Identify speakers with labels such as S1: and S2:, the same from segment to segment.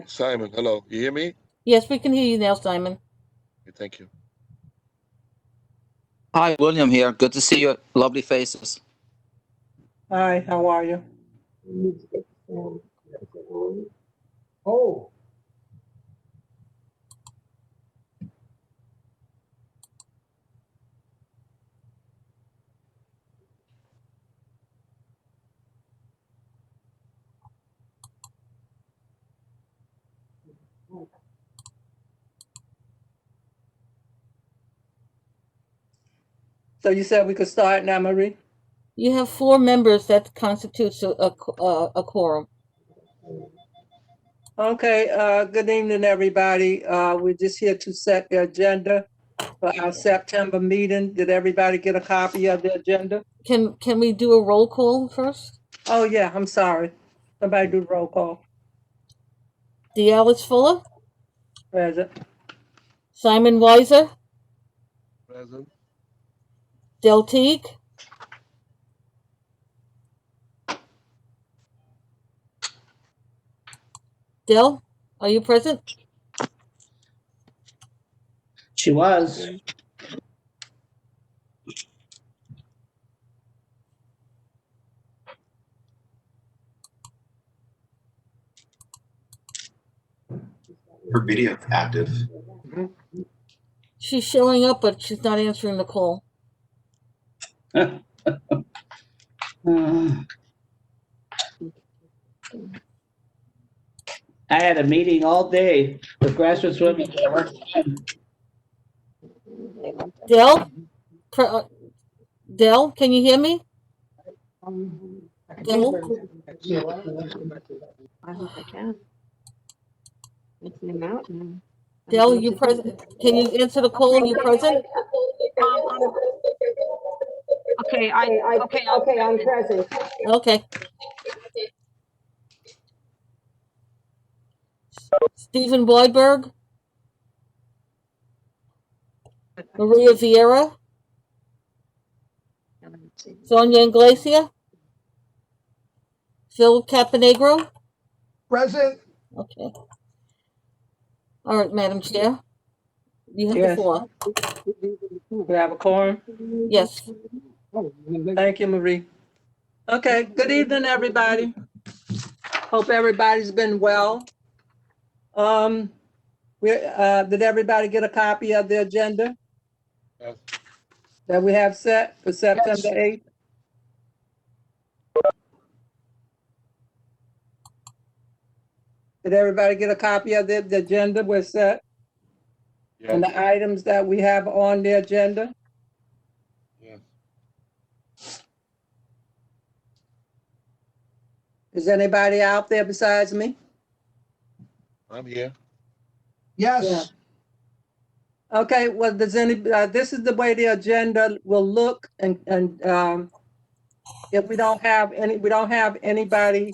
S1: Simon, hello. You hear me?
S2: Yes, we can hear you now, Simon.
S1: Okay, thank you.
S3: Hi, William here. Good to see your lovely faces.
S4: Hi, how are you? Oh. So you said we could start now, Marie?
S2: You have 4 members. That constitutes a quorum.
S4: Okay, good evening, everybody. We're just here to set the agenda for our September meeting. Did everybody get a copy of the agenda?
S2: Can we do a roll call first?
S4: Oh, yeah, I'm sorry. Somebody do roll call.
S2: D'Alice Fuller,
S4: Present.
S2: Simon Weiser,
S1: Present.
S2: Del Teague, Del, are you present?
S5: She was.
S6: Her video active.
S2: She's showing up, but she's not answering the call.
S5: I had a meeting all day with grassroots women.
S2: Del, Del, can you hear me? Del?
S7: I hope I can. It's in the mountain.
S2: Del, you present? Can you answer the call? You present?
S7: Okay, I'm present.
S2: Okay. Stephen Boydberg, Maria Vieira, Sonia Inglesia, Phil Caponegro.
S4: Present.
S2: Okay. All right, Madam Chair, you have
S4: Yes.
S2: the floor.
S4: We have a quorum?
S2: Yes.
S4: Thank you, Marie. Okay, good evening, everybody. Hope everybody's been well. Did everybody get a copy of the agenda
S1: Yes.
S4: that we have set for September 8th? Did everybody get a copy of the agenda we're set?
S1: Yes.
S4: And the items that we have on the agenda?
S1: Yes.
S4: Is anybody out there besides me?
S1: I'm here.
S4: Yes. Okay, well, does this is the way the agenda will look, and if we don't have anybody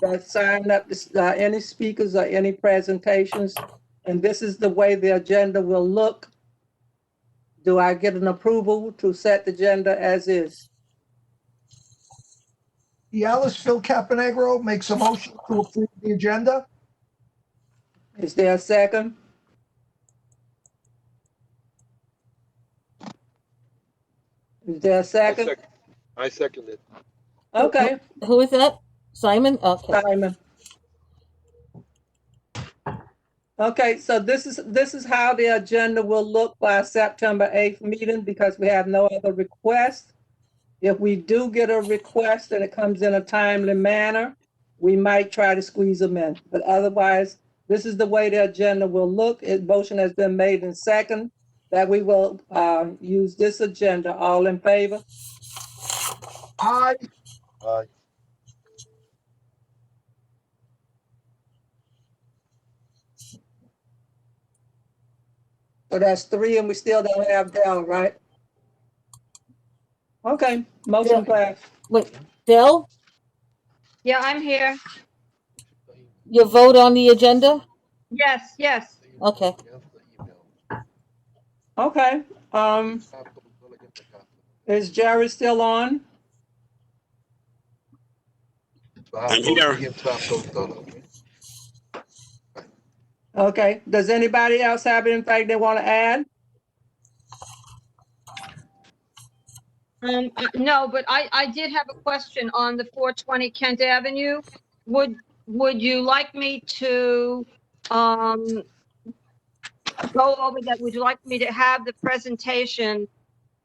S4: that signed up, any speakers or any presentations, and this is the way the agenda will look. Do I get an approval to set the agenda as is?
S8: D'Alice Phil Caponegro makes a motion to approve the agenda.
S4: Is there a second? Is there a second?
S1: I second it.
S4: Okay,
S2: Who is that? Simon? Okay.
S4: Simon. Okay, so this is how the agenda will look by September 8th meeting, because we have no other requests. If we do get a request and it comes in a timely manner, we might try to squeeze them in. But otherwise, this is the way the agenda will look. A motion has been made in second that we will use this agenda. All in favor?
S8: Aye.
S1: Aye.
S4: So that's 3, and we still don't have Del, right? Okay, motion passed.
S2: Wait, Del,
S7: Yeah, I'm here.
S2: your vote on the agenda?
S7: Yes, yes.
S2: Okay.
S4: Okay, is Jerry still on?
S6: I'm here.
S4: Okay, does anybody else have anything they want to add?
S7: No, but I did have a question on the 420 Kent Avenue. Would you like me to, go over that? Would you like me to have the presentation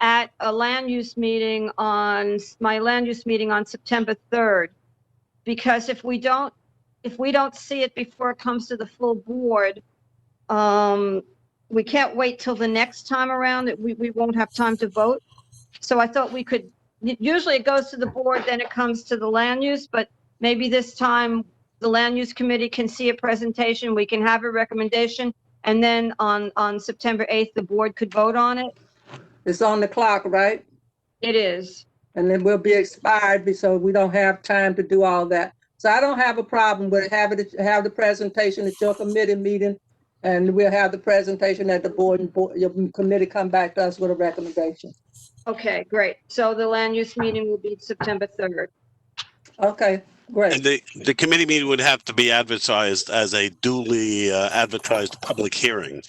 S7: at a land use meeting my land use meeting on September 3rd? Because if we don't see it before it comes to the full board, we can't wait till the next time around, that we won't have time to vote. So I thought we could, usually it goes to the board, then it comes to the land use, but maybe this time the land use committee can see a presentation, we can have a recommendation, and then on September 8th, the board could vote on it.
S4: It's on the clock, right?
S7: It is.
S4: And then we'll be expired, so we don't have time to do all that. So I don't have a problem with have the presentation at your committee meeting, and we'll have the presentation at the board, and your committee come back to us with a recommendation.
S7: Okay, great. So the land use meeting will be September 3rd.
S4: Okay, great.
S9: And the committee meeting would have to be advertised as a duly advertised public hearing.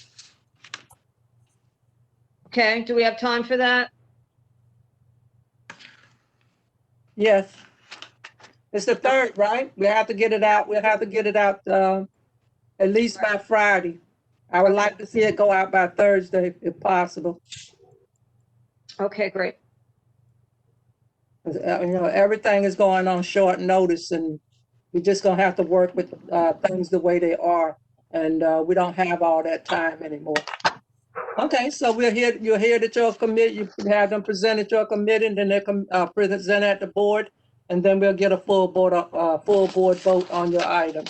S7: Okay, do we have time for that?
S4: Yes. It's the 3rd, right? We have to get it out. We'll have to get it out at least by Friday. I would like to see it go out by Thursday if possible.
S7: Okay, great.
S4: Everything is going on short notice, and we're just gonna have to work with things the way they are, and we don't have all that time anymore. Okay, so you're here at your committee, you can have them present at your committee, and then they can present at the board, and then we'll get a full board vote on your item.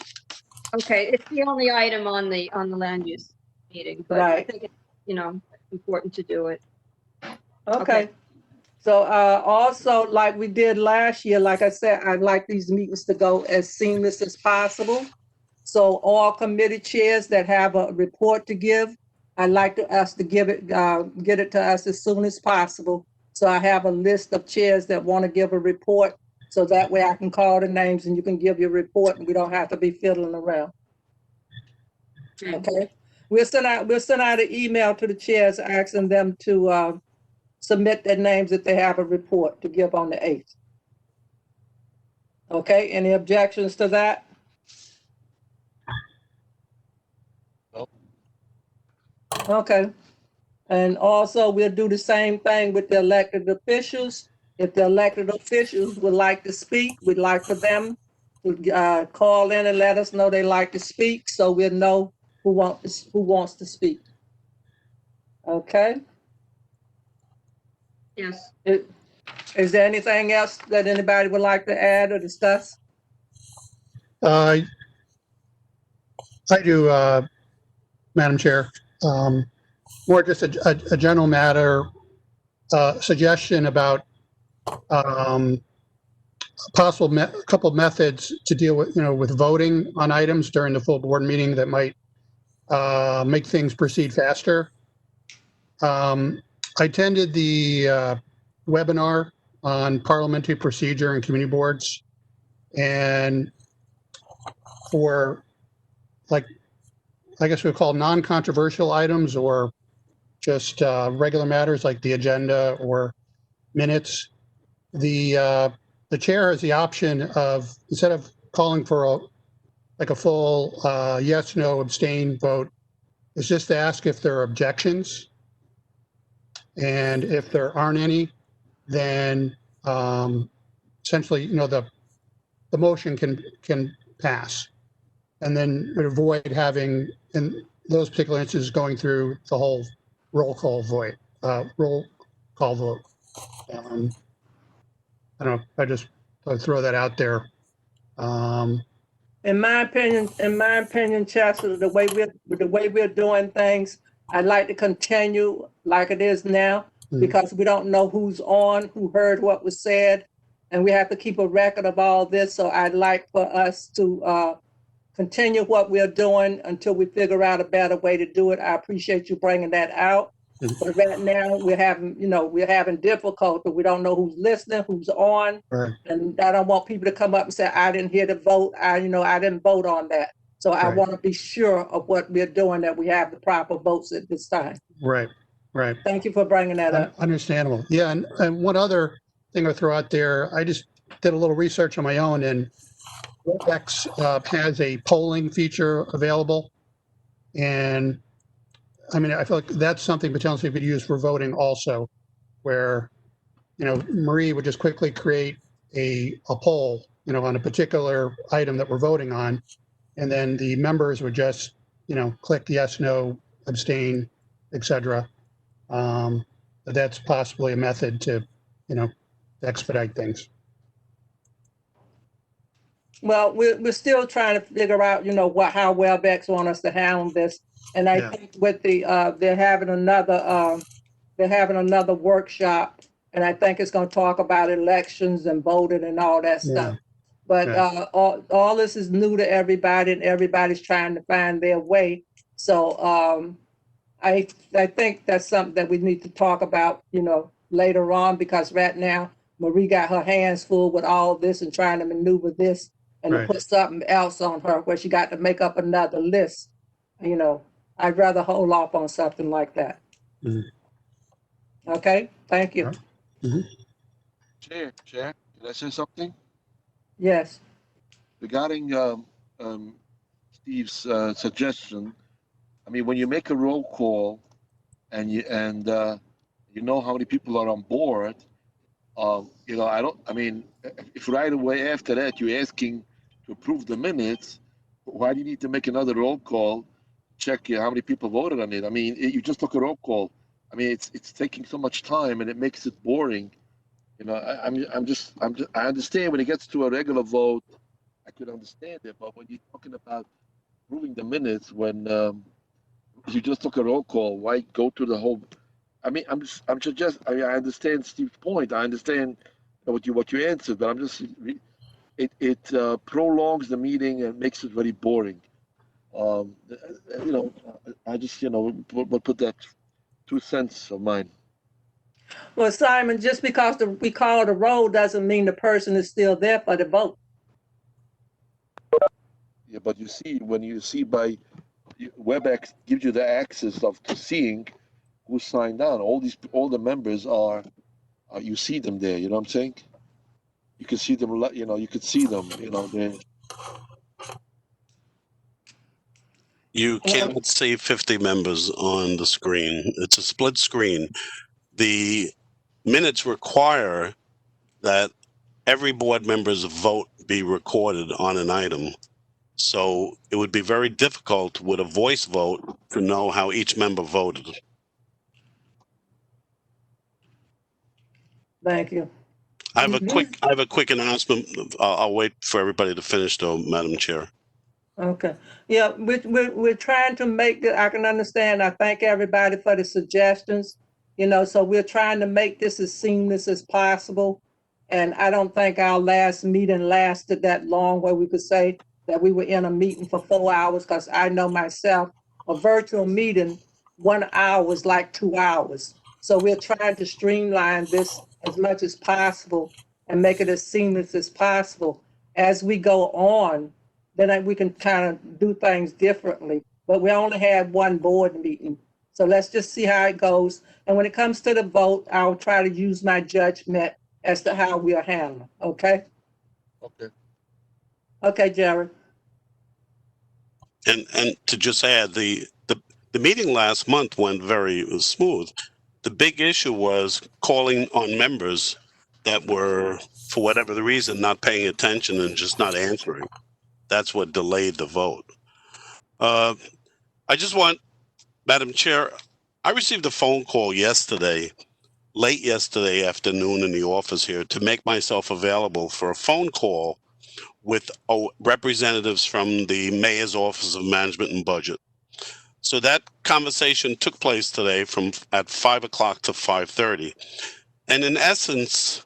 S7: Okay, it's the only item on the land use meeting, but I
S4: Right.
S7: think it's, important to do it.
S4: Okay. So also, like we did last year, like I said, I'd like these meetings to go as seamless as possible. So all committee chairs that have a report to give, I'd like us to get it to us as soon as possible. So I have a list of chairs that want to give a report, so that way I can call the names and you can give your report, and we don't have to be fiddling around. Okay. We'll send out an email to the chairs asking them to submit their names if they have a report to give on the 8th. Okay, any objections to that?
S1: No.
S4: Okay, and also we'll do the same thing with the elected officials. If the elected officials would like to speak, we'd like for them to call in and let us know they like to speak, so we'll know who wants to speak. Okay?
S7: Yes.
S4: Is there anything else that anybody would like to add or discuss?
S10: I do, Madam Chair. More just a general matter, suggestion about possible couple methods to deal with, with voting on items during the full board meeting that might make things proceed faster. I attended the webinar on parliamentary procedure and community boards, and for, like, I guess we call non-controversial items or just regular matters like the agenda or minutes, the chair has the option of, instead of calling for a full yes, no, abstain vote, is just to ask if there are objections. And if there aren't any, then essentially, the motion can pass. And then avoid having, in those particular instances, going through the whole roll call vote. I don't know, I throw that out there.
S4: In my opinion, Chester, the way we're doing things, I'd like to continue like it is now, because we don't know who's on, who heard what was said, and we have to keep a record of all this. So I'd like for us to continue what we're doing until we figure out a better way to do it. I appreciate you bringing that out. But right now we're having difficulty. We don't know who's listening, who's on,
S10: Right.
S4: and I don't want people to come up and say, "I didn't hear the vote. I didn't vote on that." So I
S10: Right.
S4: want to be sure of what we're doing, that we have the proper votes at this time.
S10: Right, right.
S4: Thank you for bringing that up.
S10: Understandable. Yeah, and one other thing I'll throw out there, I just did a little research on my own, and WebEx has a polling feature available. And I mean, I feel like that's something potentially we could use for voting also, where, Marie would just quickly create a poll, on a particular item that we're voting on. And then the members would just, click yes, no, abstain, etc. But that's possibly a method to, expedite things.
S4: Well, we're still trying to figure out, how WebEx want us to handle this. And I
S10: Yeah.
S4: think with the, they're having another workshop, and I think it's gonna talk about elections and voting and all that stuff. But,
S10: Yeah.
S4: all this is new to everybody, and everybody's trying to find their way. So, I think that's something that we need to talk about, later on, because right now, Marie got her hands full with all this and trying to maneuver this and to
S10: Right.
S4: put something else on her where she got to make up another list. I'd rather hold off on something like that.
S10: Mhm.
S4: Okay, thank you.
S1: Chair, can I say something?
S4: Yes,
S1: Regarding Steve's suggestion, I mean, when you make a roll call and you know how many people are on board, if right away after that you're asking to approve the minutes, why do you need to make another roll call, check how many people voted on it? I mean, you just took a roll call. I mean, it's taking so much time and it makes it boring. I understand when it gets to a regular vote, I could understand it, but when you're talking about approving the minutes, when you just took a roll call, why go to the whole? I mean, I understand Steve's point. I understand what you answered, but it prolongs the meeting and makes it very boring. I just put that 2 cents of mine.
S4: well, Simon, just because we call the roll doesn't mean the person is still there for the vote.
S1: Yeah, but when you see by WebEx gives you the access to seeing who signed on. All the members are you see them there. You know what I'm saying? You can see them. You could see them.
S9: You cannot see 50 members on the screen. It's a split screen. The minutes require that every board member's vote be recorded on an item. So it would be very difficult with a voice vote to know how each member voted.
S4: Thank you.
S9: I have a quick announcement. I'll wait for everybody to finish though, Madam Chair.
S4: Okay. Yeah, we're trying to make it, I can understand. I thank everybody for the suggestions, so we're trying to make this as seamless as possible. And I don't think our last meeting lasted that long where we could say that we were in a meeting for 4 hours, because I know myself, a virtual meeting, 1 hour was like 2 hours. So we're trying to streamline this as much as possible and make it as seamless as possible. As we go on, then we can kind of do things differently. But we only had one board meeting. So let's just see how it goes. And when it comes to the vote, I'll try to use my judgment as to how we'll handle it. Okay?
S1: Okay.
S4: Okay, Jared.
S9: And to just add, the meeting last month went very smooth. The big issue was calling on members that were, for whatever the reason, not paying attention and just not answering. That's what delayed the vote. I just want, Madam Chair, I received a phone call late yesterday afternoon in the office here to make myself available for a phone call with representatives from the Mayor's Office of Management and Budget. So that conversation took place today at 5 o'clock to 5:30. And in essence,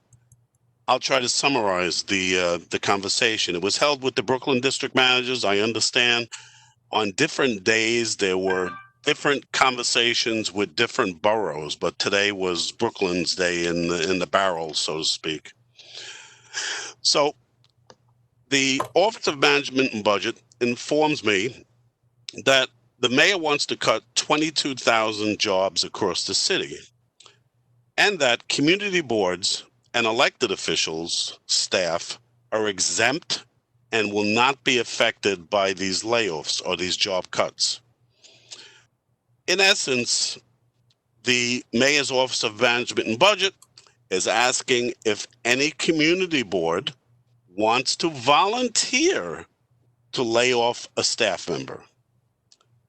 S9: I'll try to summarize the conversation. It was held with the Brooklyn district managers. I understand on different days there were different conversations with different boroughs, but today was Brooklyn's day in the barrel, so to speak. So the Office of Management and Budget informs me that the mayor wants to cut 22,000 jobs across the city, and that community boards and elected officials, staff, are exempt and will not be affected by these layoffs or these job cuts. In essence, the Mayor's Office of Management and Budget is asking if any community board wants to volunteer to lay off a staff member,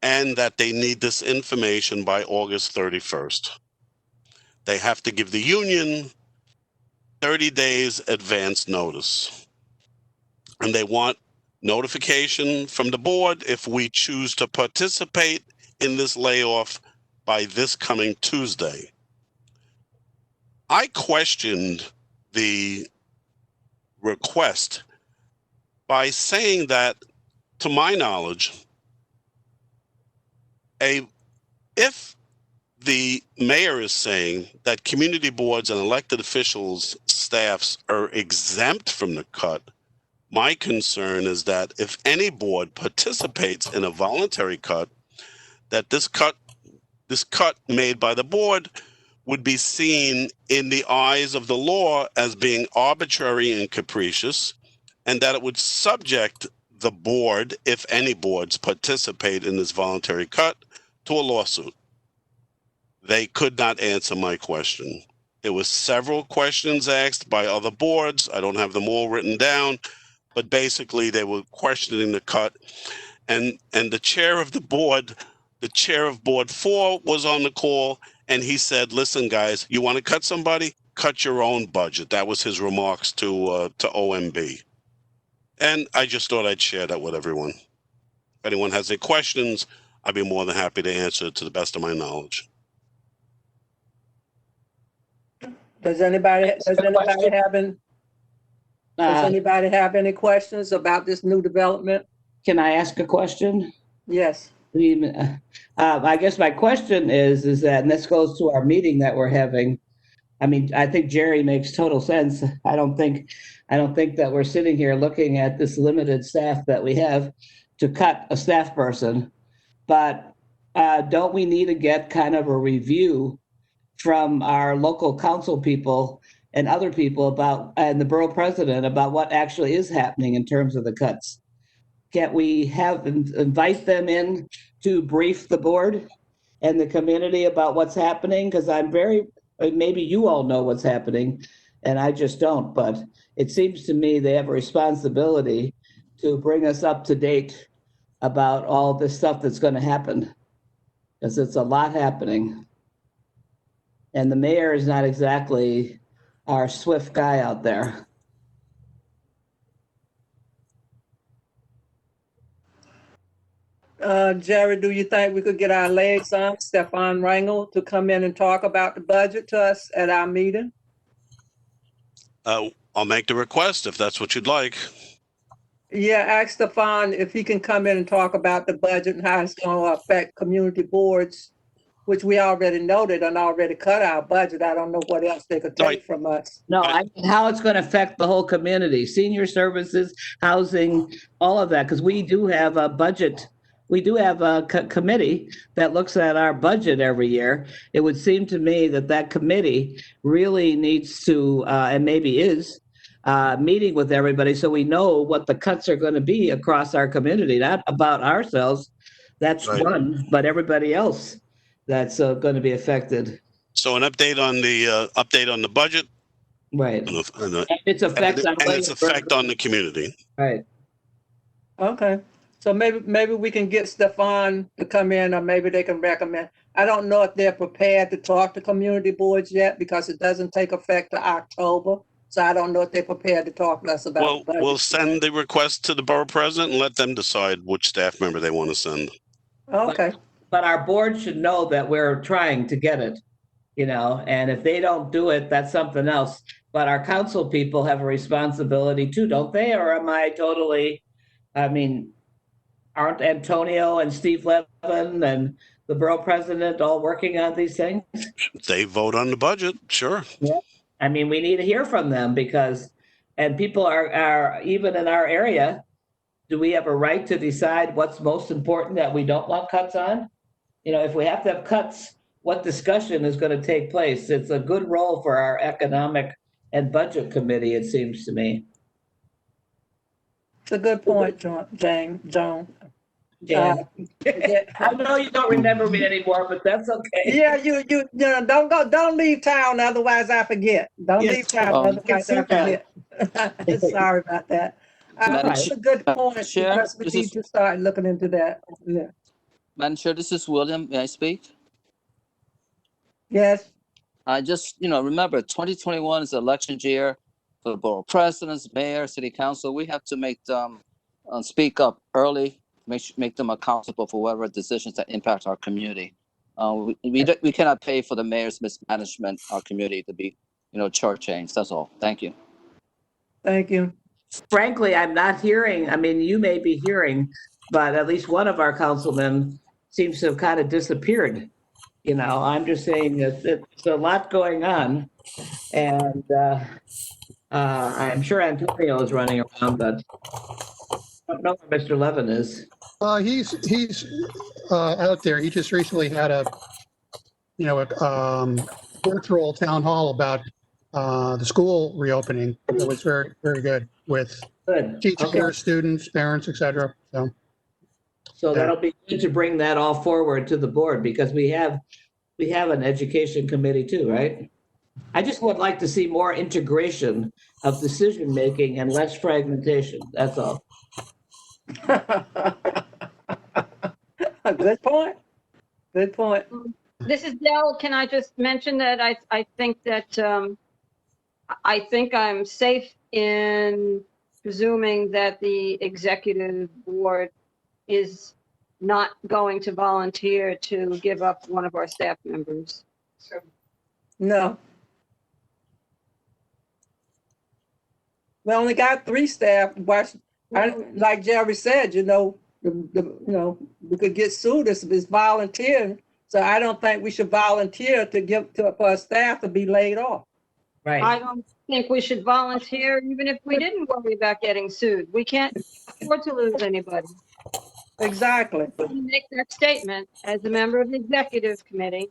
S9: and that they need this information by August 31st. They have to give the union 30 days advance notice. And they want notification from the board if we choose to participate in this layoff by this coming Tuesday. I questioned the request by saying that, to my knowledge, if the mayor is saying that community boards and elected officials' staffs are exempt from the cut, my concern is that if any board participates in a voluntary cut, that this cut made by the board would be seen in the eyes of the law as being arbitrary and capricious, and that it would subject the board, if any boards participate in this voluntary cut, to a lawsuit. They could not answer my question. There were several questions asked by other boards. I don't have them all written down, but basically they were questioning the cut. And the chair of the board, the chair of board 4 was on the call, and he said, listen, guys, you want to cut somebody? Cut your own budget. That was his remarks to OMB. And I just thought I'd share that with everyone. If anyone has any questions, I'd be more than happy to answer to the best of my knowledge.
S4: Does anybody have any questions about this new development?
S5: Can I ask a question?
S4: Yes.
S5: I guess my question is that, and this goes to our meeting that we're having. I mean, I think Jerry makes total sense. I don't think that we're sitting here looking at this limited staff that we have to cut a staff person. But don't we need to get kind of a review from our local council people and other people and the borough president about what actually is happening in terms of the cuts? Can't we invite them in to brief the board and the community about what's happening? Because maybe you all know what's happening and I just don't, but it seems to me they have a responsibility to bring us up to date about all this stuff that's going to happen, because it's a lot happening. And the mayor is not exactly our swift guy out there.
S4: Jerry, do you think we could get our liaison, Stefan Rangel, to come in and talk about the budget to us at our meeting?
S9: I'll make the request if that's what you'd like.
S4: Yeah, ask Stefan if he can come in and talk about the budget and how it's going to affect community boards, which we already noted and already cut our budget. I don't know what else they could take from us.
S5: No, I mean how it's going to affect the whole community, senior services, housing, all of that, because we do have a budget. We do have a committee that looks at our budget every year. It would seem to me that committee really needs to, and maybe is, meeting with everybody so we know what the cuts are going to be across our community, not about ourselves. That's
S9: right.
S5: One, but everybody else that's going to be affected.
S9: So an update on the budget,
S5: Right.
S9: and
S5: Its effects on
S9: its effect on the community.
S5: Right.
S4: Okay. So maybe we can get Stefan to come in, or maybe they can recommend. I don't know if they're prepared to talk to community boards yet because it doesn't take effect to October. So I don't know if they're prepared to talk to us about.
S9: Well, we'll send the request to the borough president and let them decide which staff member they want to send.
S4: Okay.
S5: But our board should know that we're trying to get it, and if they don't do it, that's something else. But our council people have a responsibility too, don't they? Or am I totally, aren't Antonio and Steve Levin and the borough president all working on these things?
S9: They vote on the budget, sure.
S5: Yeah. We need to hear from them and people are even in our area, do we have a right to decide what's most important that we don't want cuts on? You know, if we have to have cuts, what discussion is going to take place? It's a good role for our economic and budget committee, it seems to me.
S4: It's a good point, Joan.
S5: Jan.
S4: Yeah.
S5: I know you don't remember me anymore, but that's okay.
S4: Yeah, you know, don't leave town, otherwise I forget. Don't
S5: Yes.
S4: leave town,
S3: Um,
S4: otherwise I forget. Sorry about that.
S3: Madam
S4: That's a good point,
S3: Chair,
S4: because we
S3: this
S4: need
S3: is-
S4: to start looking into that. Yeah.
S3: Madam Chair, this is William. May I speak?
S4: Yes,
S3: I just, remember 2021 is election year for the borough presidents, mayor, city council. We have to make them speak up early, make them accountable for whatever decisions that impact our community. We cannot pay for the mayor's mismanagement, our community to be, shortchanged. That's all. Thank you.
S4: thank you.
S5: Frankly, I'm not hearing, I mean, you may be hearing, but at least one of our councilmen seems to have kind of disappeared. You know, I'm just saying that there's a lot going on. And I'm sure Antonio is running around, but I don't know where Mr. Levin is.
S10: He's out there. He just recently had a virtual town hall about the school reopening. It was very, very good with
S5: Good.
S10: teachers,
S5: Okay.
S10: students, parents, etc.
S5: So that'll be good to bring that all forward to the board because we have an education committee too, right? I just would like to see more integration of decision-making and less fragmentation. That's all.
S4: Good point. Good point.
S7: This is Dell. Can I just mention that I think that, I think I'm safe in presuming that the executive board is not going to volunteer to give up one of our staff members.
S4: No. We only got 3 staff. Like Jerry said, we could get sued if it's volunteering. So I don't think we should volunteer for a staff to be laid off.
S5: Right.
S7: I don't think we should volunteer even if we didn't worry about getting sued. We can't afford to lose anybody.
S4: Exactly.
S7: You make that statement as a member of the executive committee.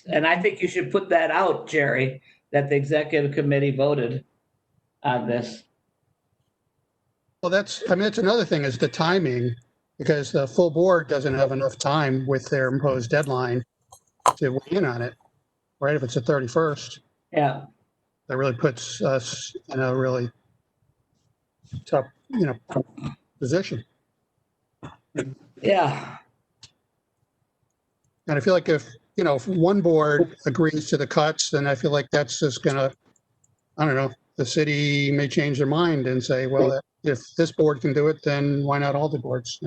S5: And I think you should put that out, Jerry, that the executive committee voted on this.
S10: Well, that's another thing is the timing, because the full board doesn't have enough time with their imposed deadline to weigh in on it, right? If it's the 31st,
S5: Yeah.
S10: that really puts us in a really tough, position.
S5: Yeah.
S10: And I feel like if one board agrees to the cuts, then I feel like that's just gonna, I don't know, the city may change their mind and say, well, if this board can do it, then why not all the boards,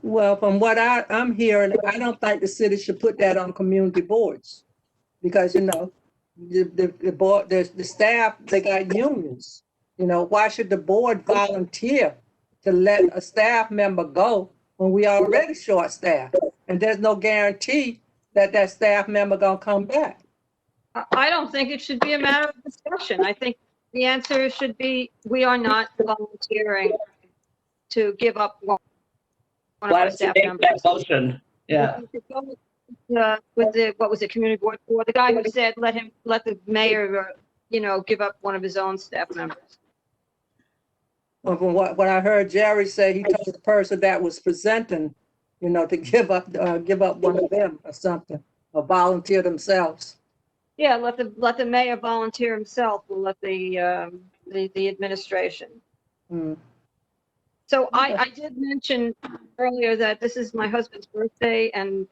S4: Well, from what I'm hearing, I don't think the city should put that on community boards. Because, the board, the staff, they got unions. Why should the board volunteer to let a staff member go when we already short staffed? And there's no guarantee that that staff member gonna come back.
S7: I don't think it should be a matter of discussion. I think the answer should be, we are not volunteering to give up one of
S5: Why
S7: our
S5: don't you
S7: staff
S5: make
S7: members.
S5: that motion? Yeah.
S7: With the, what was it, community board 4, the guy who said, let the mayor, give up one of his own staff members.
S4: Well, from what I heard Jerry say, he told the person that was presenting, to give up one of them or something, or volunteer themselves.
S7: Yeah, let the mayor volunteer himself. We'll let the administration.
S4: Mm.
S7: So I did mention earlier that this is my husband's birthday and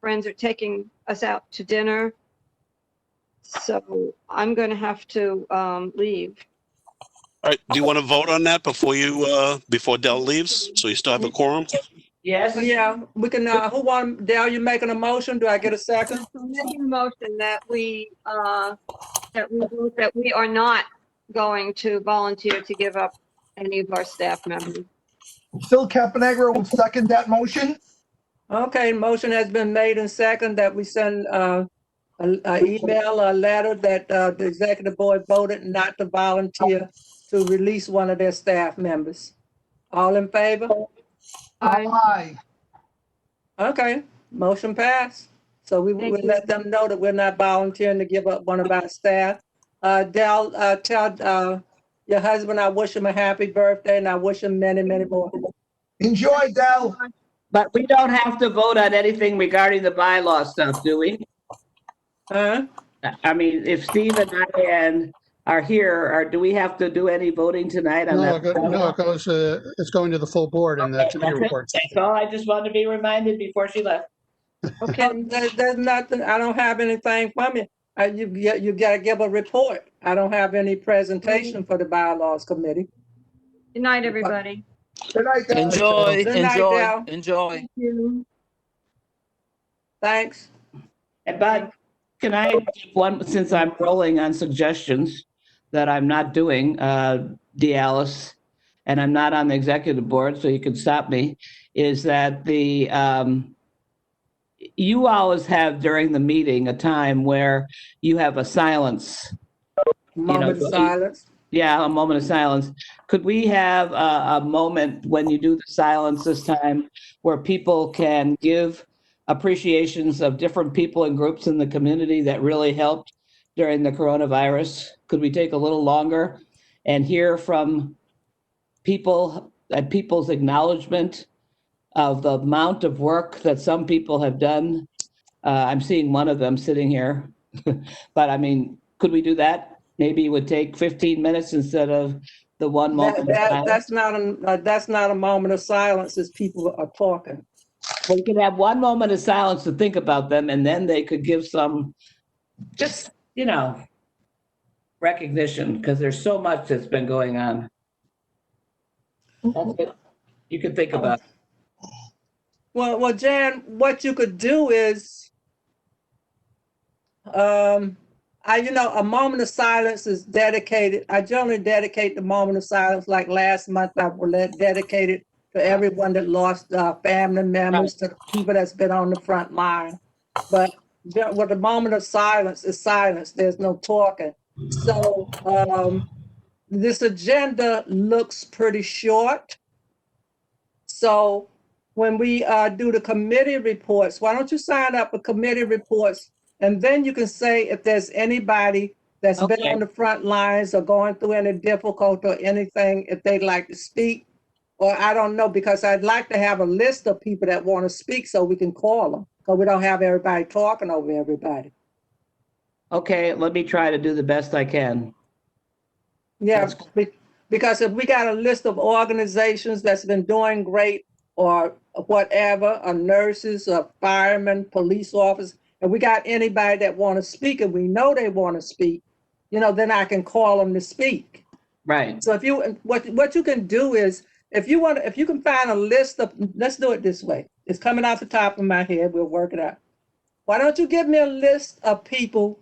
S7: friends are taking us out to dinner. So I'm going to have to leave.
S9: All right, do you want to vote on that before Dell leaves? So you still have a quorum?
S5: Yes.
S4: Yeah, we can, Dale, you making a motion? Do I get a second?
S7: So I'm making a motion that we vote that we are not going to volunteer to give up any of our staff members.
S8: Phil Caponegro will second that motion.
S4: Okay, motion has been made and second that we send an email or letter that the executive board voted not to volunteer to release one of their staff members. All in favor?
S8: Aye.
S4: Okay, motion passed. So we will
S7: Thank you.
S4: let them know that we're not volunteering to give up one of our staff. Dell, tell your husband I wish him a happy birthday and I wish him many, many more.
S8: Enjoy, Dell.
S5: But we don't have to vote on anything regarding the bylaw stuff, do we?
S4: Huh?
S5: I mean, if Steve and I are here, or do we have to do any voting tonight on
S10: No,
S5: that?
S10: it goes, it's going to the full board and the
S5: Okay,
S10: committee
S5: that's it.
S10: reports.
S5: That's all. I just wanted to be reminded before she left.
S4: Okay, there's nothing, I don't have anything from you. You gotta give a report. I don't have any presentation for the bylaws committee.
S7: Good night, everybody.
S8: Good night, Dell.
S3: Enjoy,
S4: Good night,
S3: enjoy,
S4: Dal.
S3: enjoy.
S4: Thanks.
S5: But can I give one, since I'm rolling on suggestions that I'm not doing, Dallas, and I'm not on the executive board, so you can stop me, is that you always have during the meeting a time where you have a silence.
S4: Moment of silence.
S5: Yeah, a moment of silence. Could we have a moment when you do the silence this time where people can give appreciations of different people and groups in the community that really helped during the coronavirus? Could we take a little longer and hear from people and people's acknowledgement of the amount of work that some people have done? I'm seeing one of them sitting here, but I mean, could we do that? Maybe it would take 15 minutes instead of the one moment.
S4: That's not a moment of silence as people are talking.
S5: We could have one moment of silence to think about them, and then they could give some, just, recognition, because there's so much that's been going on. That's it. You could think about it.
S4: Well, Jan, what you could do is, a moment of silence is dedicated. I generally dedicate the moment of silence, like last month, I will dedicate it to everyone that lost family members, to people that's been on the front line. But with the moment of silence is silence. There's no talking. So this agenda looks pretty short. So when we do the committee reports, why don't you sign up for committee reports? And then you can say if there's anybody that's been on the front lines or going through any difficulty or anything, if they'd like to speak. Or I don't know, because I'd like to have a list of people that want to speak so we can call them, because we don't have everybody talking over everybody.
S5: Okay, let me try to do the best I can.
S4: Yeah, because if we got a list of organizations that's been doing great or whatever, or nurses, or firemen, police officers, and we got anybody that want to speak and we know they want to speak, then I can call them to speak.
S5: Right.
S4: So what you can do is, if you can find a list of, let's do it this way. It's coming off the top of my head. We'll work it out. Why don't you give me a list of people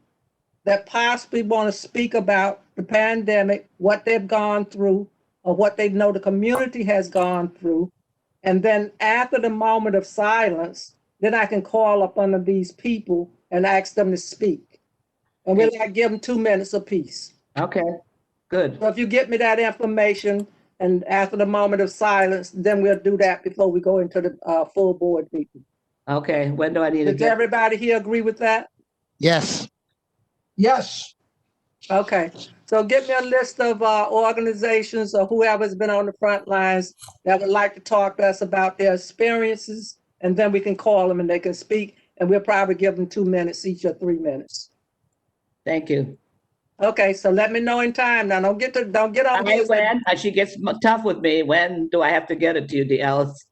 S4: that possibly want to speak about the pandemic, what they've gone through, or what they know the community has gone through. And then after the moment of silence, then I can call up one of these people and ask them to speak. And we'll give them 2 minutes apiece.
S5: Okay, good.
S4: So if you get me that information, and after the moment of silence, then we'll do that before we go into the full board meeting.
S5: Okay, when do I need to
S4: Does
S5: get?
S4: everybody here agree with that?
S8: Yes. Yes.
S4: Okay, so get me a list of organizations or whoever's been on the front lines that would like to talk to us about their experiences, and then we can call them and they can speak, and we'll probably give them 2 minutes each or 3 minutes.
S5: Thank you.
S4: Okay, so let me know in time. Now, don't get on.
S5: When she gets tough with me, when do I have to get it to you, Dallas?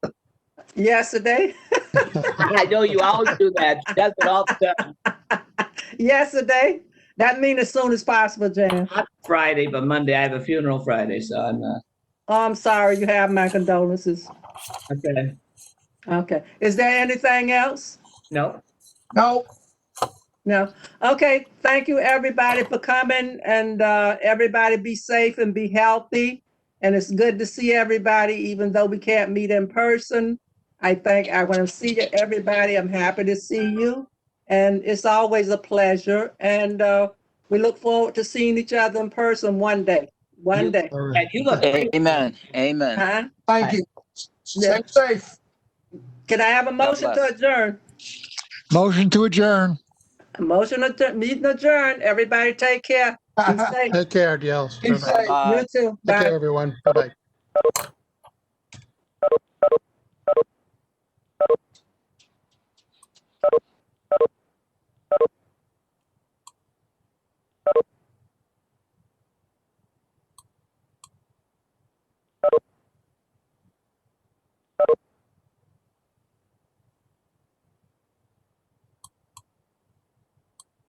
S4: Yesterday.
S5: I know you always do that. She does it all the time.
S4: Yesterday. That means as soon as possible, Jan.
S5: Not Friday, but Monday. I have a funeral Friday, so I'm
S4: Oh, I'm sorry. You have my condolences.
S5: okay.
S4: Okay. Is there anything else?
S5: No.
S8: No.
S4: No. Okay. Thank you, everybody, for coming, and everybody be safe and be healthy. And it's good to see everybody, even though we can't meet in person. I want to see everybody. I'm happy to see you. And it's always a pleasure. And we look forward to seeing each other in person one day. One day.
S10: All right.
S5: And you look,
S3: Amen. Amen.
S4: Huh?
S8: Thank you. Stay safe.
S4: Can I have a motion to
S3: bless.
S4: adjourn?
S8: Motion to adjourn.
S4: A motion to meeting adjourned. Everybody take care. Be safe.
S10: Take care, Dale.
S8: Be safe.
S4: You too.
S10: Take
S4: Bye.
S10: care, everyone. Bye-bye.